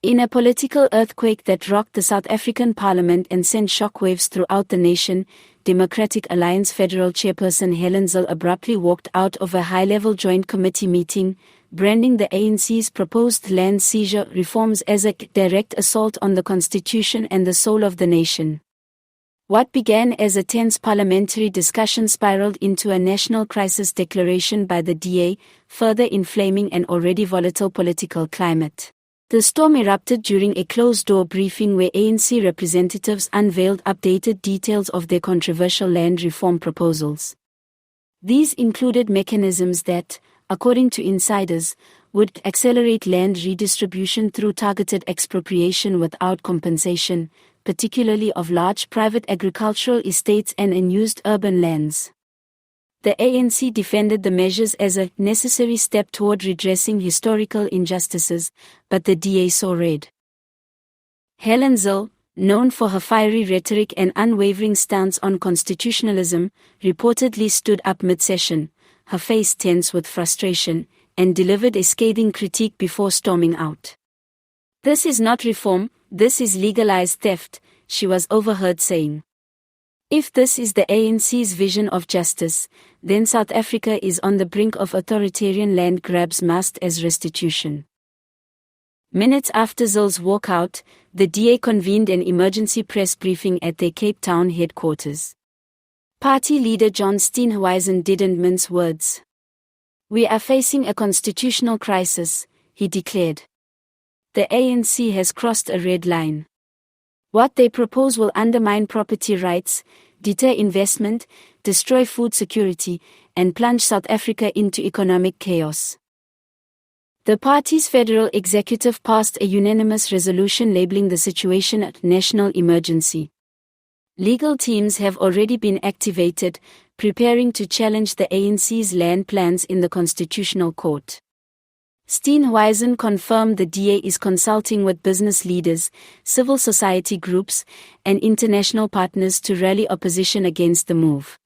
In a political earthquake that rocked the South African Parliament and sent shockwaves throughout the nation, Democratic Alliance Federal Chairperson Helen Zille abruptly walked out of a high-level joint committee meeting, branding the ANC's proposed land seizure reforms as a direct assault on the Constitution and the soul of the nation. What began as a tense parliamentary discussion spiraled into a national crisis declaration by the DA, further inflaming an already volatile political climate. The storm erupted during a closed-door briefing where ANC representatives unveiled updated details of their controversial land reform proposals. These included mechanisms that, according to insiders, would accelerate land redistribution through targeted expropriation without compensation, particularly of large private agricultural estates and unused urban lands. The ANC defended the measures as a necessary step toward redressing historical injustices, but the DA saw red. Helen Zille, known for her fiery rhetoric and unwavering stance on constitutionalism, reportedly stood up mid-session, her face tense with frustration, and delivered a scathing critique before storming out. "This is not reform, this is legalized theft," she was overheard saying. If this is the ANC's vision of justice, then South Africa is on the brink of authoritarian land grabs masked as restitution. Minutes after Zille's walkout, the DA convened an emergency press briefing at their Cape Town headquarters. Party leader John Steenhuisen didn't mince words. "We are facing a constitutional crisis," he declared. "The ANC has crossed a red line. What they propose will undermine property rights, deter investment, destroy food security, and plunge South Africa into economic chaos." The party's federal executive passed a unanimous resolution labeling the situation a national emergency. Legal teams have already been activated, preparing to challenge the ANC's land plans in the Constitutional Court. Steenhuisen confirmed the DA is consulting with business leaders, civil society groups, and international partners to rally opposition against the move.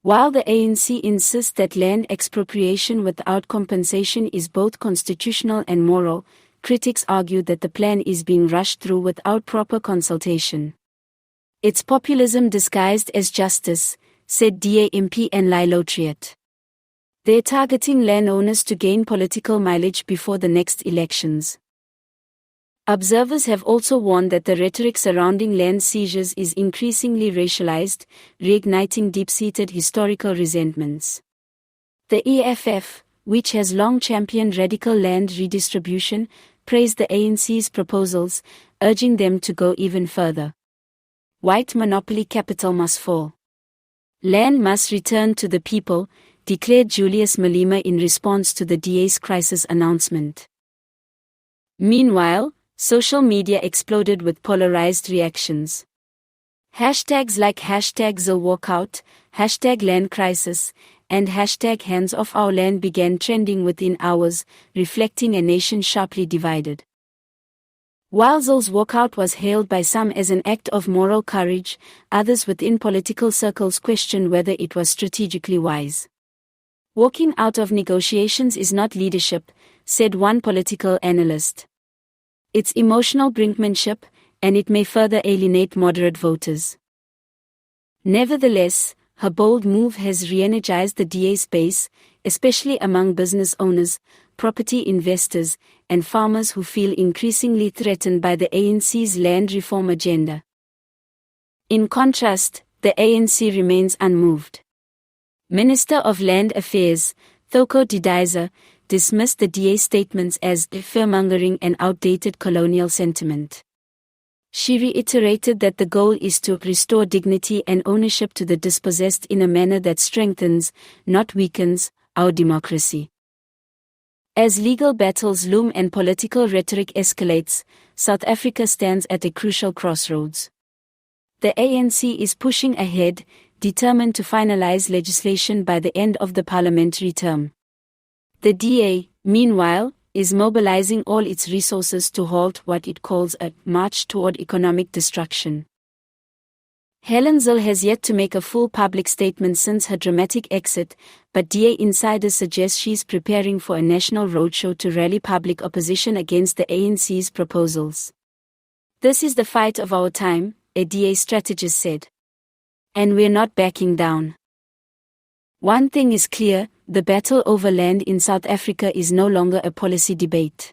While the ANC insists that land expropriation without compensation is both constitutional and moral, critics argue that the plan is being rushed through without proper consultation. "It's populism disguised as justice," said DA MP Enlilo Triet. "They're targeting landowners to gain political mileage before the next elections." Observers have also warned that the rhetoric surrounding land seizures is increasingly racialized, reigniting deep-seated historical resentments. The EFF, which has long championed radical land redistribution, praised the ANC's proposals, urging them to go even further. "White monopoly capital must fall. Land must return to the people," declared Julius Malema in response to the DA's crisis announcement. Meanwhile, social media exploded with polarized reactions. Hashtags like #ZilleWalkout, #LandCrisis, and #HandsOffOurLand began trending within hours, reflecting a nation sharply divided. While Zille's walkout was hailed by some as an act of moral courage, others within political circles questioned whether it was strategically wise. "Walking out of negotiations is not leadership," said one political analyst. "It's emotional brinkmanship, and it may further alienate moderate voters." Nevertheless, her bold move has re-energized the DA's base, especially among business owners, property investors, and farmers who feel increasingly threatened by the ANC's land reform agenda. In contrast, the ANC remains unmoved. Minister of Land Affairs, Thoko Didiza, dismissed the DA statements as fearmongering and outdated colonial sentiment. She reiterated that the goal is to restore dignity and ownership to the dispossessed in a manner that strengthens, not weakens, our democracy. As legal battles loom and political rhetoric escalates, South Africa stands at a crucial crossroads. The ANC is pushing ahead, determined to finalize legislation by the end of the parliamentary term. The DA, meanwhile, is mobilizing all its resources to halt what it calls a march toward economic destruction. Helen Zille has yet to make a full public statement since her dramatic exit, but DA insiders suggest she's preparing for a national roadshow to rally public opposition against the ANC's proposals. "This is the fight of our time," a DA strategist said. "And we're not backing down. One thing is clear, the battle over land in South Africa is no longer a policy debate.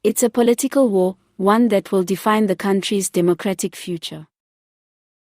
It's a political war, one that will define the country's democratic future."